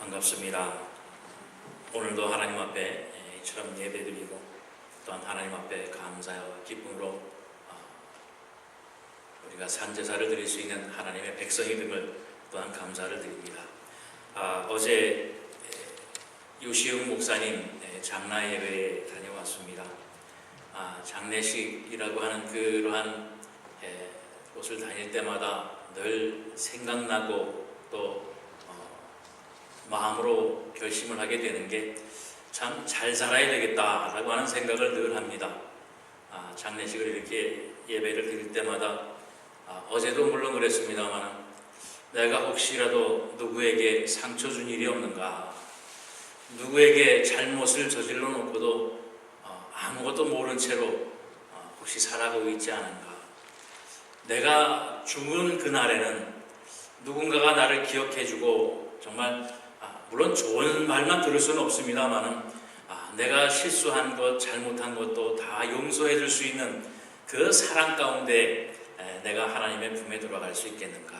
반갑습니다. 오늘도 하나님 앞에 이처럼 예배드리고 또한 하나님 앞에 감사와 기쁨으로 우리가 산제사를 드릴 수 있는 하나님의 백성이 됨을 또한 감사를 드립니다. 어제 유시웅 목사님 장라 예배에 다녀왔습니다. 장례식이라고 하는 그러한 곳을 다닐 때마다 늘 생각나고 또 마음으로 결심을 하게 되는 게 참 잘 살아야 되겠다라고 하는 생각을 늘 합니다. 장례식을 이렇게 예배를 드릴 때마다 어제도 물론 그랬습니다만 내가 혹시라도 누구에게 상처 준 일이 없는가, 누구에게 잘못을 저질러 놓고도 아무것도 모른 채로 혹시 살아가고 있지 않은가, 내가 죽은 그날에는 누군가가 나를 기억해주고 정말 물론 좋은 말만 들을 수는 없습니다만 내가 실수한 것, 잘못한 것도 다 용서해 줄 수 있는 그 사랑 가운데 내가 하나님의 품에 들어갈 수 있겠는가,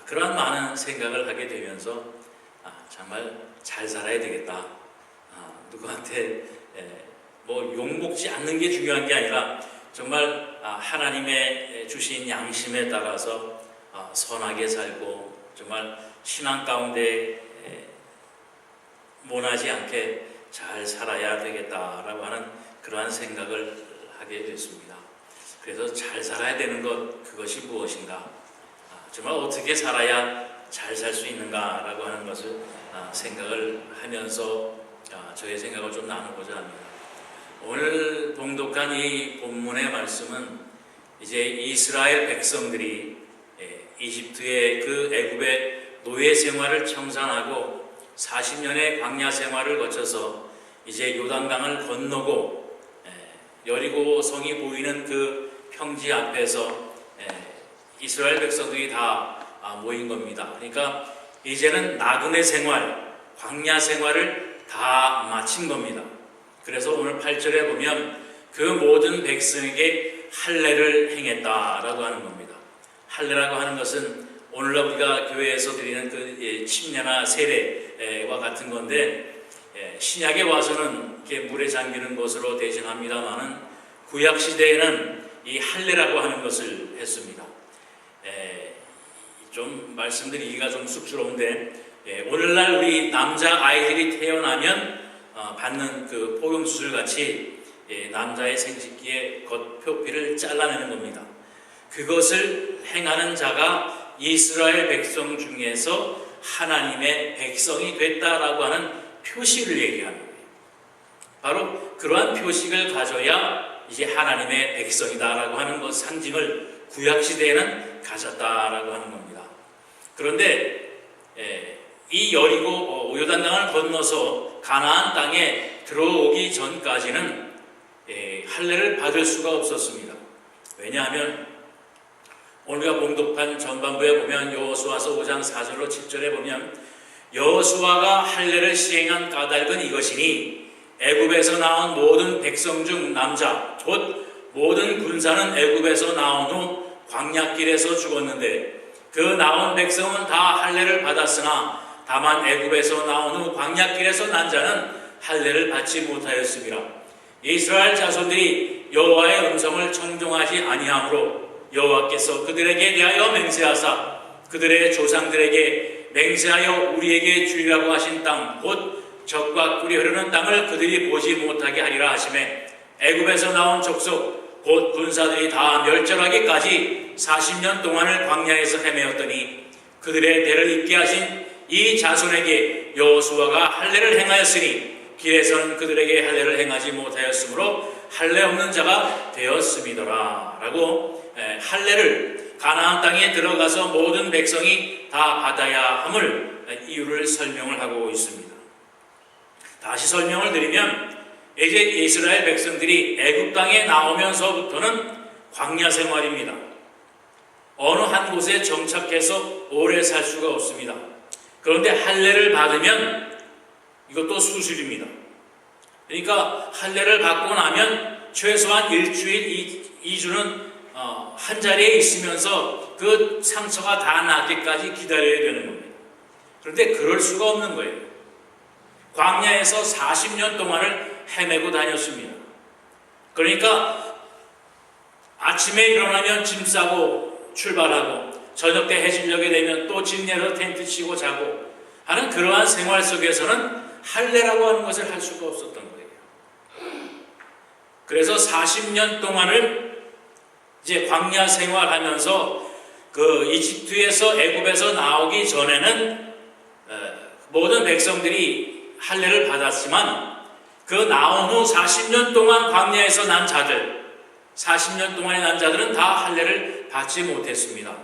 그러한 많은 생각을 하게 되면서 정말 잘 살아야 되겠다. 누구한테 뭐 욕먹지 않는 게 중요한 게 아니라 정말 하나님의 주신 양심에 따라서 선하게 살고 정말 신앙 가운데 모나지 않게 잘 살아야 되겠다라고 하는 그러한 생각을 하게 됐습니다. 그래서 잘 살아야 되는 것, 그것이 무엇인가, 정말 어떻게 살아야 잘 살 수 있는가라고 하는 것을 생각을 하면서 저의 생각을 좀 나누고자 합니다. 오늘 봉독한 이 본문의 말씀은 이제 이스라엘 백성들이 이집트의 그 애굽의 노예 생활을 청산하고 40년의 광야 생활을 거쳐서 이제 요단강을 건너고 여리고 성이 보이는 그 평지 앞에서 이스라엘 백성들이 다 모인 겁니다. 그러니까 이제는 나그네 생활, 광야 생활을 다 마친 겁니다. 그래서 오늘 8절에 보면 그 모든 백성에게 할례를 행했다라고 하는 겁니다. 할례라고 하는 것은 오늘날 우리가 교회에서 드리는 그 침례나 세례와 같은 건데, 신약에 와서는 이렇게 물에 잠기는 것으로 대신합니다만은 구약 시대에는 이 할례라고 하는 것을 했습니다. 좀 말씀드리기가 좀 쑥스러운데, 오늘날 우리 남자 아이들이 태어나면 받는 그 포용 수술 같이 남자의 생식기의 겉표피를 잘라내는 겁니다. 그것을 행하는 자가 이스라엘 백성 중에서 하나님의 백성이 됐다라고 하는 표식을 얘기하는 거예요. 바로 그러한 표식을 가져야 이제 하나님의 백성이다라고 하는 것, 상징을 구약시대에는 가졌다라고 하는 겁니다. 그런데 이 여리고 요단강을 건너서 가나안 땅에 들어오기 전까지는 할례를 받을 수가 없었습니다. 왜냐하면 오늘가 봉독한 전반부에 보면 여호수아서 5장 4절로 7절에 보면 여호수아가 할례를 시행한 까닭은 이것이니 애굽에서 나온 모든 백성 중 남자 곧 모든 군사는 애굽에서 나온 후 광야길에서 죽었는데 그 나온 백성은 다 할례를 받았으나 다만 애굽에서 나온 후 광야길에서 난 자는 할례를 받지 못하였습니다. 이스라엘 자손들이 여호와의 음성을 청종하지 아니하므로 여호와께서 그들에게 대하여 맹세하사 그들의 조상들에게 맹세하여 우리에게 주리라고 하신 땅 곧 젖과 꿀이 흐르는 땅을 그들이 보지 못하게 하리라 하시매 애굽에서 나온 족속 곧 군사들이 다 멸절하기까지 40년 동안을 광야에서 헤매었더니 그들의 대를 잇게 하신 이 자손에게 여호수아가 할례를 행하였으니 길에서는 그들에게 할례를 행하지 못하였으므로 할례 없는 자가 되었음이더라 라고 할례를 가나안 땅에 들어가서 모든 백성이 다 받아야 함을 이유를 설명을 하고 있습니다. 다시 설명을 드리면 이제 이스라엘 백성들이 애굽 땅에 나오면서부터는 광야 생활입니다. 어느 한 곳에 정착해서 오래 살 수가 없습니다. 그런데 할례를 받으면 이것도 수술입니다. 그러니까 할례를 받고 나면 최소한 일주일, 2주는 한 자리에 있으면서 그 상처가 다 낫기까지 기다려야 되는 겁니다. 그런데 그럴 수가 없는 거예요. 광야에서 40년 동안을 헤매고 다녔습니다. 그러니까 아침에 일어나면 짐 싸고 출발하고 저녁 때 해질녘에 되면 또 짐 내서 텐트 치고 자고 하는 그러한 생활 속에서는 할례라고 하는 것을 할 수가 없었던 거예요. 그래서 40년 동안을 이제 광야 생활하면서 그 이집트에서 애굽에서 나오기 전에는 모든 백성들이 할례를 받았지만 그 나온 후 40년 동안 광야에서 난 자들, 40년 동안의 난 자들은 다 할례를 받지 못했습니다.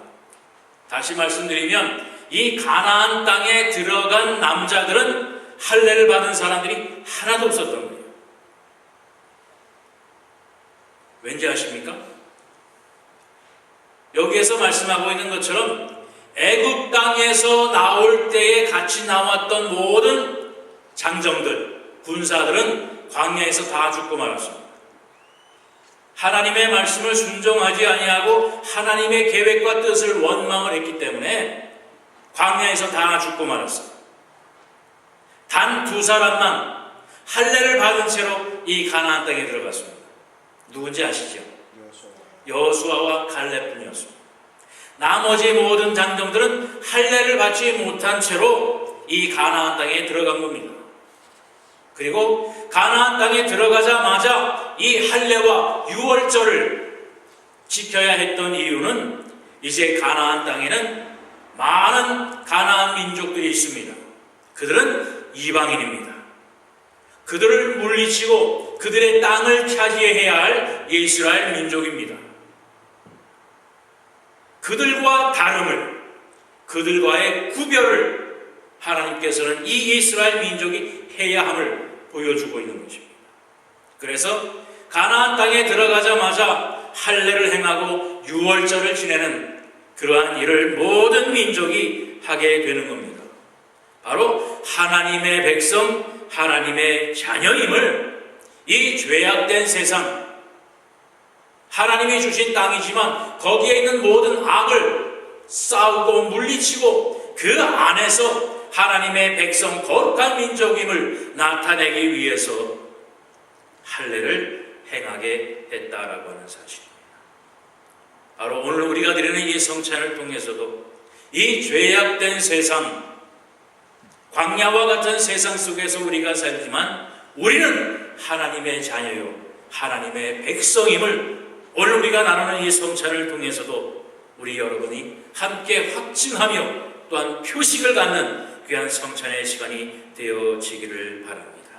다시 말씀드리면 이 가나안 땅에 들어간 남자들은 할례를 받은 사람들이 하나도 없었던 거예요. 왠지 아십니까? 여기에서 말씀하고 있는 것처럼 애굽 땅에서 나올 때에 같이 나왔던 모든 장정들, 군사들은 광야에서 다 죽고 말았습니다. 하나님의 말씀을 순종하지 아니하고 하나님의 계획과 뜻을 원망을 했기 때문에 광야에서 다 죽고 말았습니다. 단 두 사람만 할례를 받은 채로 이 가나안 땅에 들어갔습니다. 누군지 아시죠? 여호수아와 갈렙뿐이었습니다. 나머지 모든 장정들은 할례를 받지 못한 채로 이 가나안 땅에 들어간 겁니다. 그리고 가나안 땅에 들어가자마자 이 할례와 유월절을 지켜야 했던 이유는 이제 가나안 땅에는 많은 가나안 민족들이 있습니다. 그들은 이방인입니다. 그들을 물리치고 그들의 땅을 차지해야 할 이스라엘 민족입니다. 그들과 다름을, 그들과의 구별을 하나님께서는 이 이스라엘 민족이 해야 함을 보여주고 있는 것입니다. 그래서 가나안 땅에 들어가자마자 할례를 행하고 유월절을 지내는 그러한 일을 모든 민족이 하게 되는 겁니다. 바로 하나님의 백성, 하나님의 자녀임을 이 죄악된 세상, 하나님이 주신 땅이지만 거기에 있는 모든 악을 싸우고 물리치고 그 안에서 하나님의 백성 거룩한 민족임을 나타내기 위해서 할례를 행하게 했다라고 하는 사실입니다. 바로 오늘 우리가 드리는 이 성찬을 통해서도 이 죄악된 세상, 광야와 같은 세상 속에서 우리가 살지만 우리는 하나님의 자녀요, 하나님의 백성임을 오늘 우리가 나누는 이 성찬을 통해서도 우리 여러분이 함께 확증하며 또한 표식을 갖는 귀한 성찬의 시간이 되어지기를 바랍니다.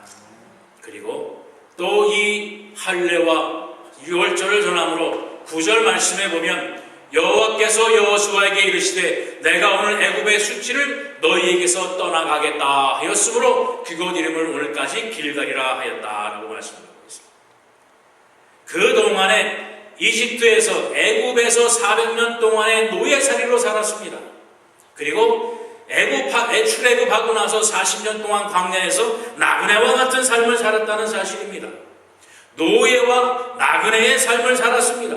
그리고 또 이 할례와 유월절을 전함으로 9절 말씀에 보면 여호와께서 여호수아에게 이르시되 내가 오늘 애굽의 수치를 너희에게서 떠나가겠다 하였으므로 그곳 이름을 오늘까지 길갈이라 하였다라고 말씀하고 있습니다. 그동안에 이집트에서 애굽에서 400년 동안의 노예살이로 살았습니다. 그리고 출애굽하고 나서 40년 동안 광야에서 나그네와 같은 삶을 살았다는 사실입니다. 노예와 나그네의 삶을 살았습니다.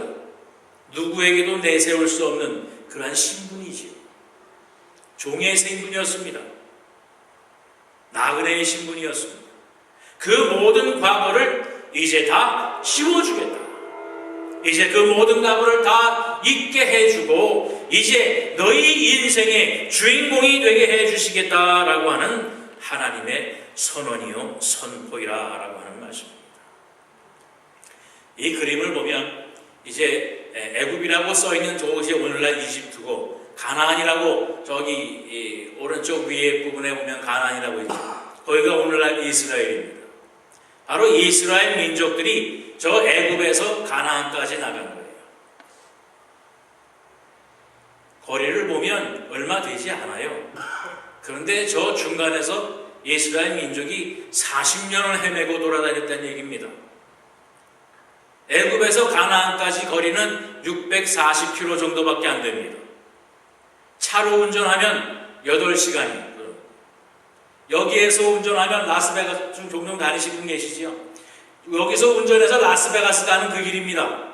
누구에게도 내세울 수 없는 그러한 신분이지요. 종의 신분이었습니다. 나그네의 신분이었습니다. 그 모든 과거를 이제 다 지워주겠다. 이제 그 모든 과거를 다 잊게 해주고 이제 너희 인생의 주인공이 되게 해주시겠다라고 하는 하나님의 선언이요 선포이라라고 하는 말씀입니다. 이 그림을 보면 이제 애굽이라고 써있는 저것이 오늘날 이집트고 가나안이라고 저기 오른쪽 위에 부분에 보면 가나안이라고 있죠. 거기가 오늘날 이스라엘입니다. 바로 이스라엘 민족들이 저 애굽에서 가나안까지 나간 거예요. 거리를 보면 얼마 되지 않아요. 그런데 저 중간에서 이스라엘 민족이 40년을 헤매고 돌아다녔다는 얘기입니다. 애굽에서 가나안까지 거리는 640km 정도밖에 안 됩니다. 차로 운전하면 8시간이에요. 여기에서 운전하면 라스베가스 좀 종종 다니시는 분 계시지요? 여기서 운전해서 라스베가스 가는 그 길입니다.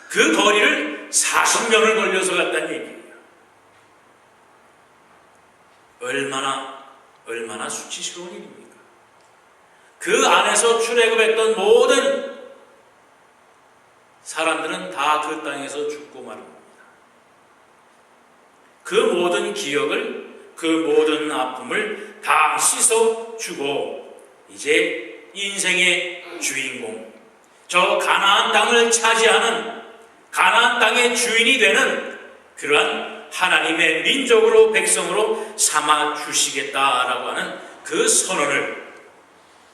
그 거리를 40년을 걸려서 갔다는 얘기예요. 얼마나 수치스러운 일입니까? 그 안에서 출애굽했던 모든 사람들은 다 그 땅에서 죽고 마는 겁니다. 그 모든 기억을, 그 모든 아픔을 다 씻어주고 이제 인생의 주인공, 저 가나안 땅을 차지하는, 가나안 땅의 주인이 되는 그러한 하나님의 민족으로, 백성으로 삼아 주시겠다라고 하는 그 선언을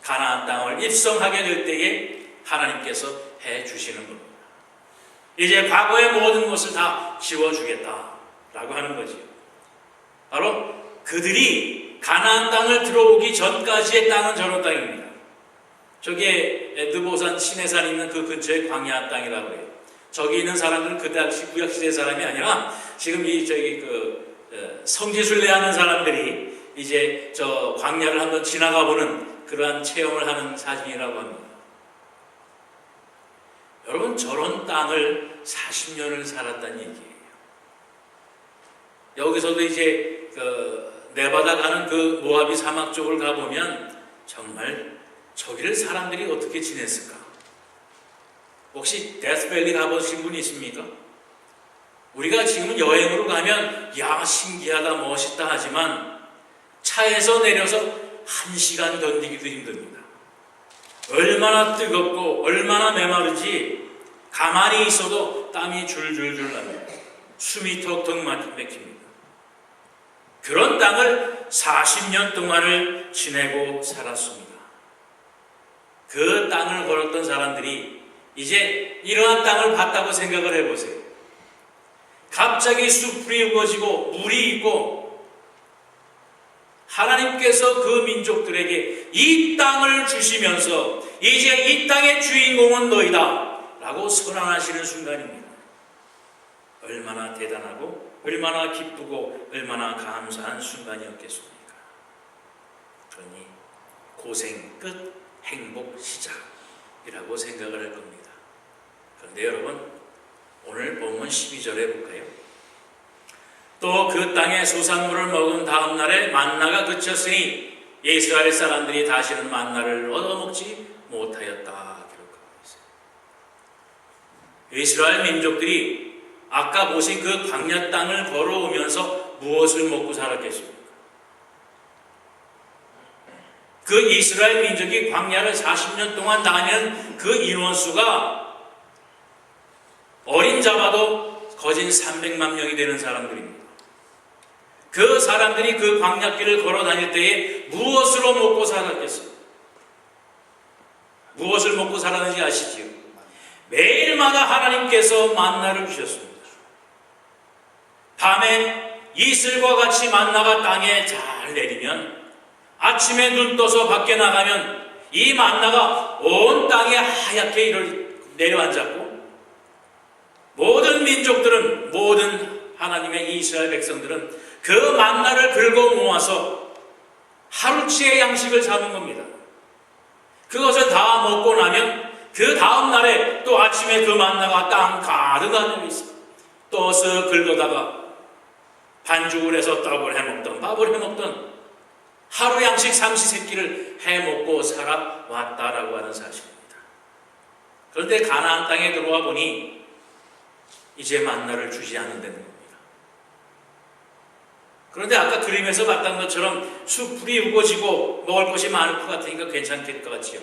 가나안 땅을 입성하게 될 때에 하나님께서 해 주시는 겁니다. 이제 과거의 모든 것을 다 지워주겠다라고 하는 거지요. 바로 그들이 가나안 땅을 들어오기 전까지의 땅은 저런 땅입니다. 저게 에드보산 시내산 있는 그 근처의 광야 땅이라고 해요. 저기 있는 사람들은 그 당시 구약시대 사람이 아니라 지금 성지순례 하는 사람들이 이제 저 광야를 한번 지나가 보는 그러한 체험을 하는 사진이라고 합니다. 여러분, 저런 땅을 40년을 살았다는 얘기예요. 여기서도 이제 네바다 가는 그 모아비 사막 쪽을 가보면 정말 저기를 사람들이 어떻게 지냈을까? 혹시 데스밸리 가보신 분이 있습니까? 우리가 지금 여행으로 가면 야 신기하다 멋있다 하지만 차에서 내려서 1시간 견디기도 힘듭니다. 얼마나 뜨겁고 얼마나 메마르지 가만히 있어도 땀이 줄줄줄 납니다. 숨이 턱턱 막힙니다. 그런 땅을 40년 동안을 지내고 살았습니다. 그 땅을 걸었던 사람들이 이제 이러한 땅을 봤다고 생각을 해보세요. 갑자기 숲이 우거지고 물이 있고 하나님께서 그 민족들에게 이 땅을 주시면서 이제 이 땅의 주인공은 너희다 라고 선언하시는 순간입니다. 얼마나 대단하고 얼마나 기쁘고 얼마나 감사한 순간이었겠습니까? 그러니 고생 끝 행복 시작이라고 생각을 할 겁니다. 그런데 여러분, 오늘 본문 12절에 볼까요? 또 그 땅의 소산물을 먹은 다음 날에 만나가 그쳤으니 이스라엘 사람들이 다시는 만나를 얻어먹지 못하였다 기록하고 있어요. 이스라엘 민족들이 아까 보신 그 광야 땅을 걸어오면서 무엇을 먹고 살았겠습니까? 그 이스라엘 민족이 광야를 40년 동안 다니는 그 인원수가 어린 자마도 거진 300만 명이 되는 사람들입니다. 그 사람들이 그 광야길을 걸어 다닐 때에 무엇으로 먹고 살았겠어요? 무엇을 먹고 살았는지 아시지요? 매일마다 하나님께서 만나를 주셨습니다. 밤에 이슬과 같이 만나가 땅에 잘 내리면 아침에 눈 떠서 밖에 나가면 이 만나가 온 땅에 하얗게 내려앉았고 모든 민족들은, 모든 하나님의 이스라엘 백성들은 그 만나를 긁어 모아서 하루치의 양식을 잡은 겁니다. 그것을 다 먹고 나면 그 다음 날에 또 아침에 그 만나가 땅 가득 안에 있어요. 또 쓱 긁어다가 반죽을 해서 떡을 해먹던 밥을 해먹던 하루 양식 삼시세끼를 해먹고 살아왔다라고 하는 사실입니다. 그런데 가나안 땅에 들어와 보니 이제 만나를 주지 않는다는 겁니다. 그런데 아까 그림에서 봤던 것처럼 숲이 우거지고 먹을 것이 많을 것 같으니까 괜찮을 것 같지요.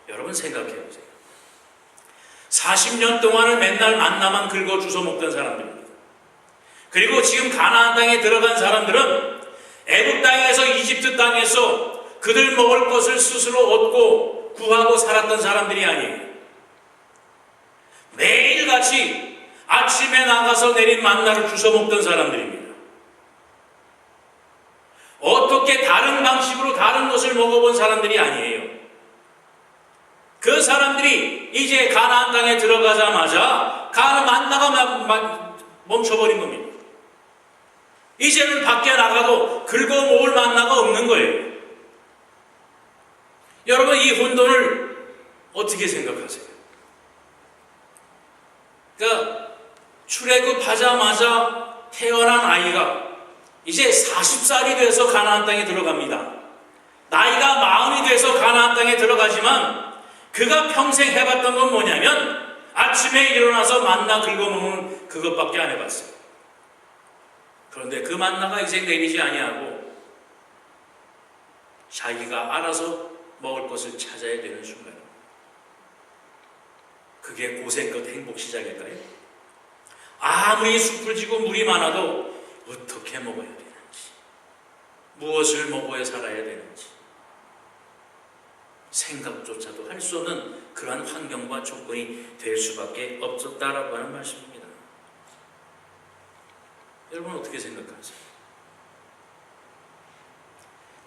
여러분 생각해 보세요. 40년 동안을 맨날 만나만 긁어 주워 먹던 사람들입니다. 그리고 지금 가나안 땅에 들어간 사람들은 애굽 땅에서 이집트 땅에서 그들 먹을 것을 스스로 얻고 구하고 살았던 사람들이 아니에요. 매일같이 아침에 나가서 내린 만나를 주워 먹던 사람들입니다. 어떻게 다른 방식으로 다른 것을 먹어본 사람들이 아니에요. 그 사람들이 이제 가나안 땅에 들어가자마자 만나가 멈춰버린 겁니다. 이제는 밖에 나가도 긁어 모을 만나가 없는 거예요. 여러분, 이 혼돈을 어떻게 생각하세요? 그러니까 출애굽하자마자 태어난 아이가 이제 40살이 돼서 가나안 땅에 들어갑니다. 나이가 40이 돼서 가나안 땅에 들어가지만 그가 평생 해봤던 건 뭐냐면 아침에 일어나서 만나 긁어먹는 그것밖에 안 해봤어요. 그런데 그 만나가 이제 내리지 아니하고 자기가 알아서 먹을 것을 찾아야 되는 순간, 그게 고생끝 행복 시작일까요? 아무리 숲을 지고 물이 많아도 어떻게 먹어야 되는지, 무엇을 먹어야 살아야 되는지 생각조차도 할 수 없는 그러한 환경과 조건이 될 수밖에 없었다라고 하는 말씀입니다. 여러분 어떻게 생각하세요?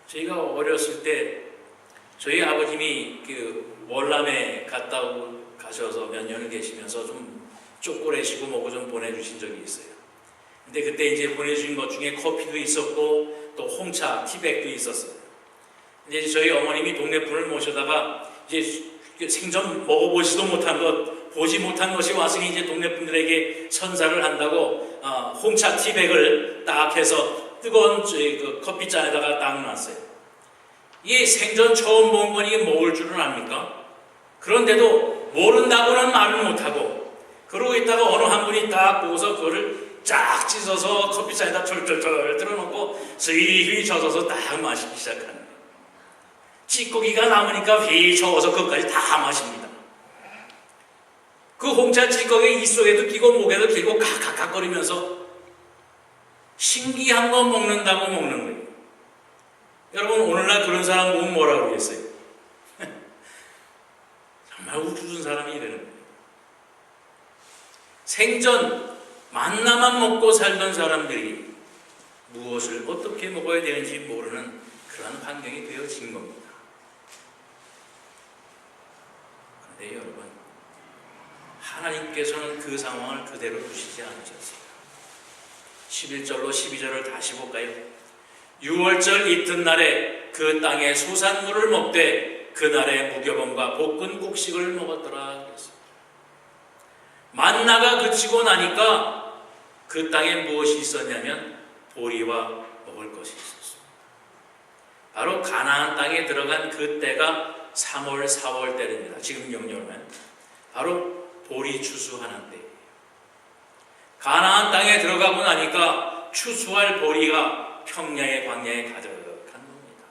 저희가 어렸을 때 저희 아버님이 그 월남에 갔다 가셔서 몇 년을 계시면서 좀 쪼꼬레시고 뭐고 좀 보내주신 적이 있어요. 근데 그때 이제 보내주신 것 중에 커피도 있었고 또 홍차, 티백도 있었어요. 이제 저희 어머님이 동네 분을 모셔다가 이제 생전 먹어보지도 못한 것, 보지 못한 것이 왔으니 이제 동네 분들에게 선사를 한다고 홍차 티백을 딱 해서 뜨거운 그 커피잔에다가 딱 놨어요. 이게 생전 처음 본 거니 이게 먹을 줄은 압니까? 그런데도 모른다고는 말을 못하고 그러고 있다가 어느 한 분이 딱 보고서 그거를 쫙 찢어서 커피잔에다 쫄쫄쫄 들어놓고 스위스위 젖어서 딱 마시기 시작하는 거예요. 찌꺼기가 남으니까 휘 저어서 그것까지 다 마십니다. 그 홍차 찌꺼기 입 속에도 끼고 목에도 끼고 kakkak거리면서 신기한 거 먹는다고 먹는 거예요. 여러분 오늘날 그런 사람 보면 뭐라고 그러겠어요? 정말 우주준 사람이 이러는 거예요. 생전 만나만 먹고 살던 사람들이 무엇을 어떻게 먹어야 되는지 모르는 그런 환경이 되어진 겁니다. 그런데 여러분, 하나님께서는 그 상황을 그대로 두시지 않으셨어요. 11절로 12절을 다시 볼까요? 6월절 이튿날에 그 땅의 소산물을 먹되 그날의 무교범과 볶은 곡식을 먹었더라 그랬습니다. 만나가 그치고 나니까 그 땅에 무엇이 있었냐면 보리와 먹을 것이 있었습니다. 바로 가나안 땅에 들어간 그 때가 3월, 4월 때입니다. 지금 명령하면 바로 보리 추수하는 때예요. 가나안 땅에 들어가고 나니까 추수할 보리가 평야의 광야에 가득한 겁니다.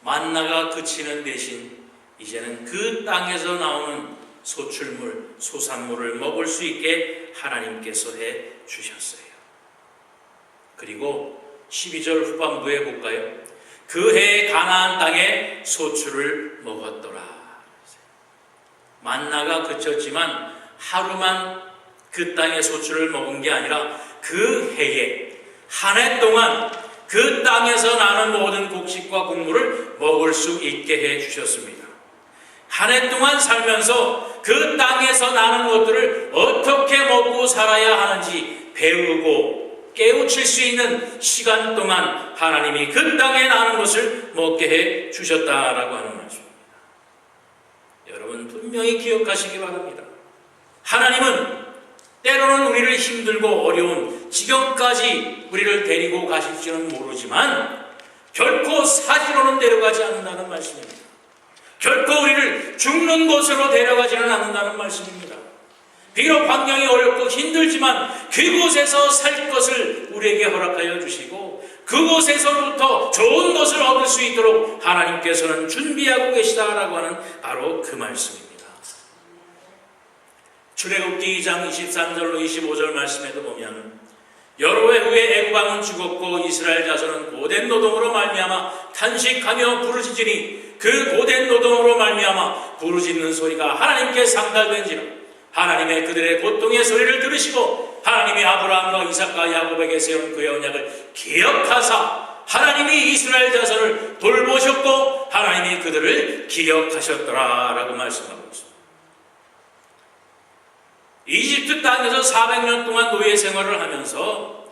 만나가 그치는 대신 이제는 그 땅에서 나오는 소출물, 소산물을 먹을 수 있게 하나님께서 해 주셨어요. 그리고 12절 후반부에 볼까요? 그 해 가나안 땅에 소출을 먹었더라. 만나가 그쳤지만 하루만 그 땅의 소출을 먹은 게 아니라 그 해에 한 해 동안 그 땅에서 나는 모든 곡식과 곡물을 먹을 수 있게 해 주셨습니다. 한 해 동안 살면서 그 땅에서 나는 것들을 어떻게 먹고 살아야 하는지 배우고 깨우칠 수 있는 시간 동안 하나님이 그 땅에 나는 것을 먹게 해 주셨다라고 하는 말씀입니다. 여러분 분명히 기억하시기 바랍니다. 하나님은 때로는 우리를 힘들고 어려운 지경까지 우리를 데리고 가실지는 모르지만 결코 사지로는 데려가지 않는다는 말씀입니다. 결코 우리를 죽는 곳으로 데려가지는 않는다는 말씀입니다. 비록 환경이 어렵고 힘들지만 그곳에서 살 것을 우리에게 허락하여 주시고 그곳에서부터 좋은 것을 얻을 수 있도록 하나님께서는 준비하고 계시다라고 하는 바로 그 말씀입니다. 출애굽기 2장 23절로 25절 말씀에도 보면 여러 해 후에 애굽 왕은 죽었고 이스라엘 자손은 고된 노동으로 말미암아 탄식하며 부르짖으니 그 고된 노동으로 말미암아 부르짖는 소리가 하나님께 상달된지라 하나님의 그들의 고통의 소리를 들으시고 하나님이 아브라함과 이삭과 야곱에게 세운 그의 언약을 기억하사 하나님이 이스라엘 자손을 돌보셨고 하나님이 그들을 기억하셨더라 라고 말씀하고 있습니다. 이집트 땅에서 400년 동안 노예 생활을 하면서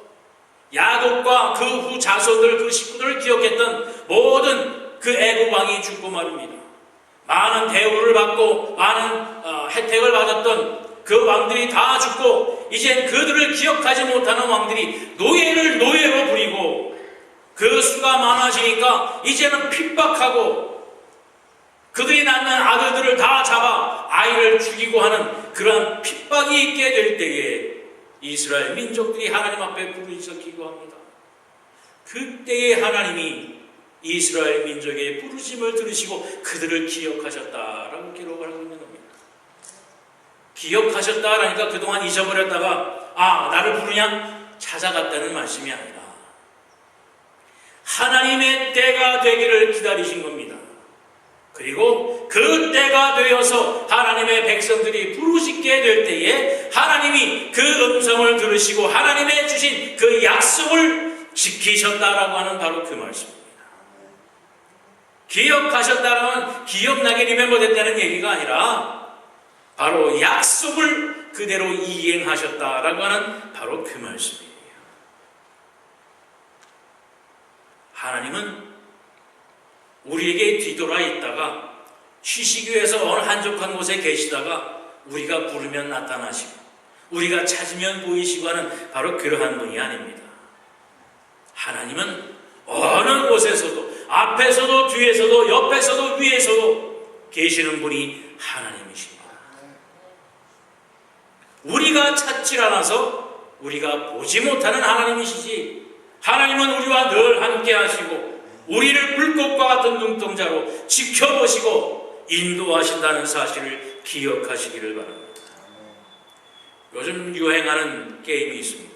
야곱과 그 후 자손들 그 식구들을 기억했던 모든 그 애굽 왕이 죽고 말입니다. 많은 대우를 받고 많은 혜택을 받았던 그 왕들이 다 죽고 이젠 그들을 기억하지 못하는 왕들이 노예를 노예로 부리고 그 수가 많아지니까 이제는 핍박하고 그들이 낳는 아들들을 다 잡아 아이를 죽이고 하는 그러한 핍박이 있게 될 때에 이스라엘 민족들이 하나님 앞에 부르짖어 기도합니다. 그때에 하나님이 이스라엘 민족의 부르심을 들으시고 그들을 기억하셨다라고 기록을 하고 있는 겁니다. 기억하셨다라니까 그동안 잊어버렸다가 나를 부르냐? 찾아갔다는 말씀이 아니라 하나님의 때가 되기를 기다리신 겁니다. 그리고 그 때가 되어서 하나님의 백성들이 부르짖게 될 때에 하나님이 그 음성을 들으시고 하나님의 주신 그 약속을 지키셨다라고 하는 바로 그 말씀입니다. 기억하셨다라는 기억나게 리멤버 됐다는 얘기가 아니라 바로 약속을 그대로 이행하셨다라고 하는 바로 그 말씀이에요. 하나님은 우리에게 뒤돌아 있다가 쉬시기 위해서 어느 한적한 곳에 계시다가 우리가 부르면 나타나시고 우리가 찾으면 보이시고 하는 바로 그러한 분이 아닙니다. 하나님은 어느 곳에서도 앞에서도 뒤에서도 옆에서도 위에서도 계시는 분이 하나님이십니다. 우리가 찾질 않아서 우리가 보지 못하는 하나님이시지 하나님은 우리와 늘 함께 하시고 우리를 불꽃과 같은 눈동자로 지켜보시고 인도하신다는 사실을 기억하시기를 바랍니다. 요즘 유행하는 게임이 있습니다.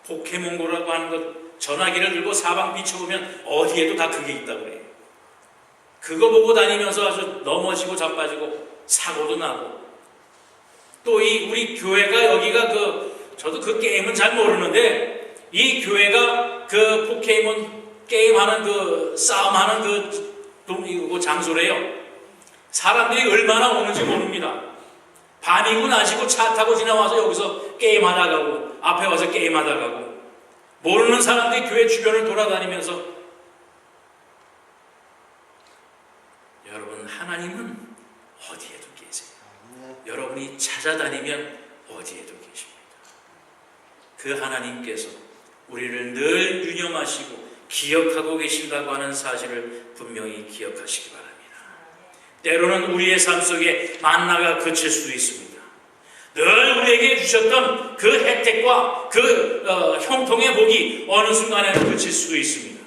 포켓몬고라고 하는 것 전화기를 들고 사방 비춰보면 어디에도 다 그게 있다고 그래요. 그거 보고 다니면서 아주 넘어지고 자빠지고 사고도 나고 또 우리 교회가 여기가 저도 그 게임은 잘 모르는데 이 교회가 그 포켓몬 게임하는 싸움하는 그 장소래요. 사람들이 얼마나 오는지 모릅니다. 밤이고 낮이고 차 타고 지나와서 여기서 게임하다 가고 앞에 와서 게임하다 가고 모르는 사람들이 교회 주변을 돌아다니면서 여러분 하나님은 어디에도 계세요. 여러분이 찾아다니면 어디에도 계십니다. 그 하나님께서 우리를 늘 유념하시고 기억하고 계신다고 하는 사실을 분명히 기억하시기 바랍니다. 때로는 우리의 삶 속에 만나가 그칠 수도 있습니다. 늘 우리에게 주셨던 그 혜택과 그 형통의 복이 어느 순간에는 그칠 수도 있습니다.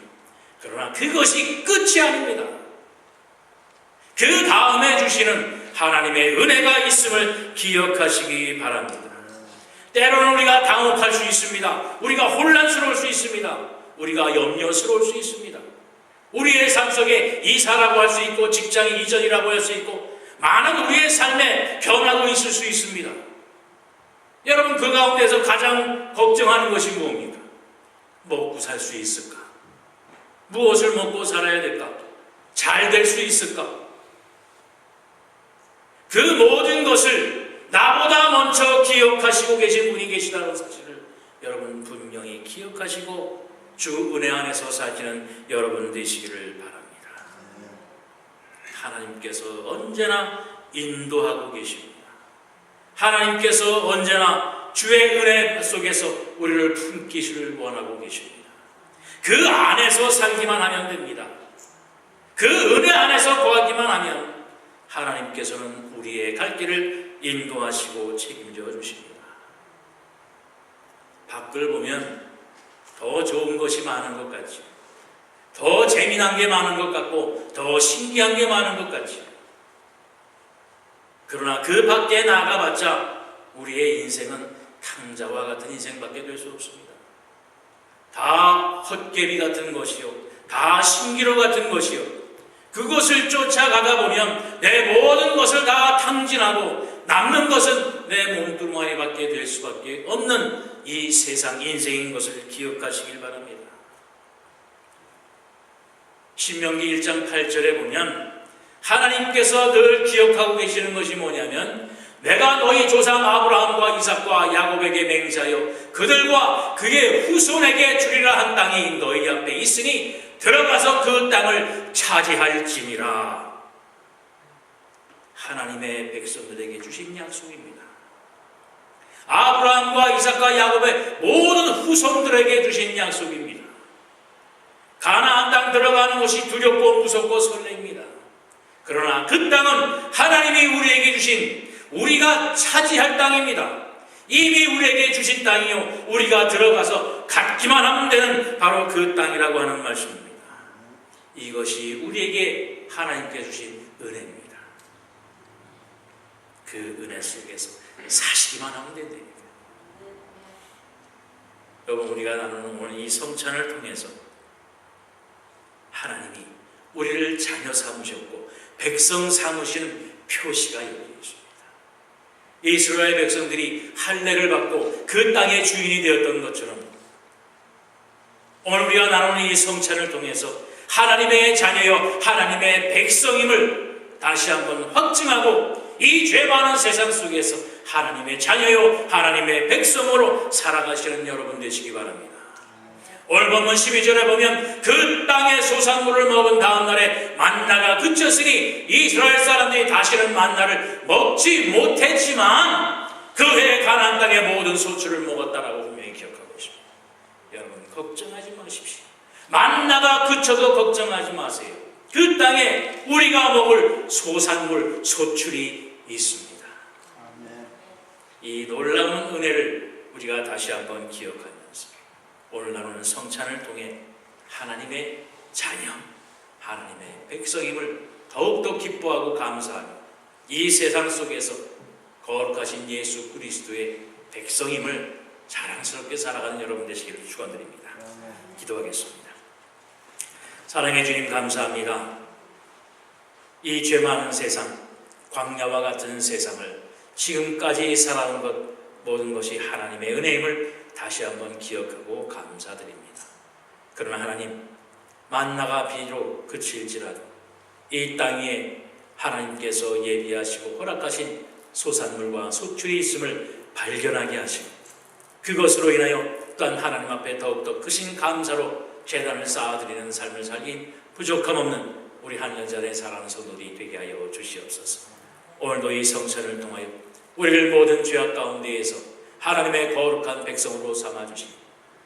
그러나 그것이 끝이 아닙니다. 그 다음에 주시는 하나님의 은혜가 있음을 기억하시기 바랍니다. 때로는 우리가 당혹할 수 있습니다. 우리가 혼란스러울 수 있습니다. 우리가 염려스러울 수 있습니다. 우리의 삶 속에 이사라고 할 수 있고 직장이 이전이라고 할 수 있고 많은 우리의 삶에 변하고 있을 수 있습니다. 여러분 그 가운데서 가장 걱정하는 것이 무엇입니까? 먹고 살 수 있을까? 무엇을 먹고 살아야 될까? 잘 될 수 있을까? 그 모든 것을 나보다 먼저 기억하시고 계신 분이 계시다는 사실을 여러분 분명히 기억하시고 주 은혜 안에서 사시는 여러분 되시기를 바랍니다. 하나님께서 언제나 인도하고 계십니다. 하나님께서 언제나 주의 은혜 속에서 우리를 품기를 원하고 계십니다. 그 안에서 살기만 하면 됩니다. 그 은혜 안에서 거하기만 하면 하나님께서는 우리의 갈 길을 인도하시고 책임져 주십니다. 밖을 보면 더 좋은 것이 많은 것 같죠. 더 재미난 게 많은 것 같고 더 신기한 게 많은 것 같죠. 그러나 그 밖에 나가봤자 우리의 인생은 탕자와 같은 인생밖에 될 수 없습니다. 다 헛개비 같은 것이요, 다 신기루 같은 것이요, 그것을 쫓아가다 보면 내 모든 것을 다 탕진하고 남는 것은 내 몸뚱아리밖에 될 수밖에 없는 이 세상 인생인 것을 기억하시길 바랍니다. 신명기 1장 8절에 보면 하나님께서 늘 기억하고 계시는 것이 뭐냐면 내가 너희 조상 아브라함과 이삭과 야곱에게 맹세하여 그들과 그의 후손에게 주리라 한 땅이 너희 앞에 있으니 들어가서 그 땅을 차지할지니라. 하나님의 백성들에게 주신 약속입니다. 아브라함과 이삭과 야곱의 모든 후손들에게 주신 약속입니다. 가나안 땅 들어가는 것이 두렵고 무섭고 설레입니다. 그러나 그 땅은 하나님이 우리에게 주신, 우리가 차지할 땅입니다. 이미 우리에게 주신 땅이요, 우리가 들어가서 갖기만 하면 되는 바로 그 땅이라고 하는 말씀입니다. 이것이 우리에게 하나님께 주신 은혜입니다. 그 은혜 속에서 사시기만 하면 된답니다. 여러분, 우리가 나누는 오늘 이 성찬을 통해서 하나님이 우리를 자녀 삼으셨고 백성 삼으시는 표시가 여기 있습니다. 이스라엘 백성들이 할례를 받고 그 땅의 주인이 되었던 것처럼 오늘 우리가 나누는 이 성찬을 통해서 하나님의 자녀여 하나님의 백성임을 다시 한번 확증하고 이 죄 많은 세상 속에서 하나님의 자녀요 하나님의 백성으로 살아가시는 여러분 되시기 바랍니다. 오늘 본문 12절에 보면 그 땅의 소산물을 먹은 다음 날에 만나가 그쳤으니 이스라엘 사람들이 다시는 만나를 먹지 못했지만 그 해에 가나안 땅의 모든 소출을 먹었다라고 분명히 기억하고 있습니다. 여러분, 걱정하지 마십시오. 만나가 그쳐도 걱정하지 마세요. 그 땅에 우리가 먹을 소산물, 소출이 있습니다. 이 놀라운 은혜를 우리가 다시 한번 기억하면서 오늘 나누는 성찬을 통해 하나님의 자녀, 하나님의 백성임을 더욱더 기뻐하고 감사하며 이 세상 속에서 거룩하신 예수 그리스도의 백성임을 자랑스럽게 살아가는 여러분 되시기를 축원드립니다. 기도하겠습니다. 사랑해 주님, 감사합니다. 이 죄 많은 세상, 광야와 같은 세상을 지금까지 살아온 것 모든 것이 하나님의 은혜임을 다시 한번 기억하고 감사드립니다. 그러나 하나님, 만나가 비록 그칠지라도 이 땅에 하나님께서 예비하시고 허락하신 소산물과 소출이 있음을 발견하게 하시고 그것으로 인하여 또한 하나님 앞에 더욱더 크신 감사로 제단을 쌓아드리는 삶을 살긴 부족함 없는 우리 한년전에 사랑하는 성도들이 되게 하여 주시옵소서. 오늘도 이 성찬을 통하여 우리를 모든 죄악 가운데에서 하나님의 거룩한 백성으로 삼아주시고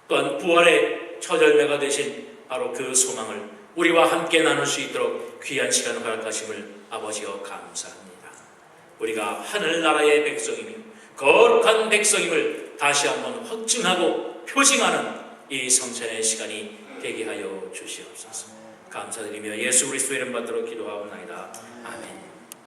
또한 부활의 첫 열매가 되신 바로 그 소망을 우리와 함께 나눌 수 있도록 귀한 시간 허락하심을 아버지여 감사합니다. 우리가 하늘나라의 백성이며 거룩한 백성임을 다시 한번 확증하고 표징하는 이 성찬의 시간이 되게 하여 주시옵소서. 감사드리며 예수 그리스도의 이름 받들어 기도하옵나이다. 아멘.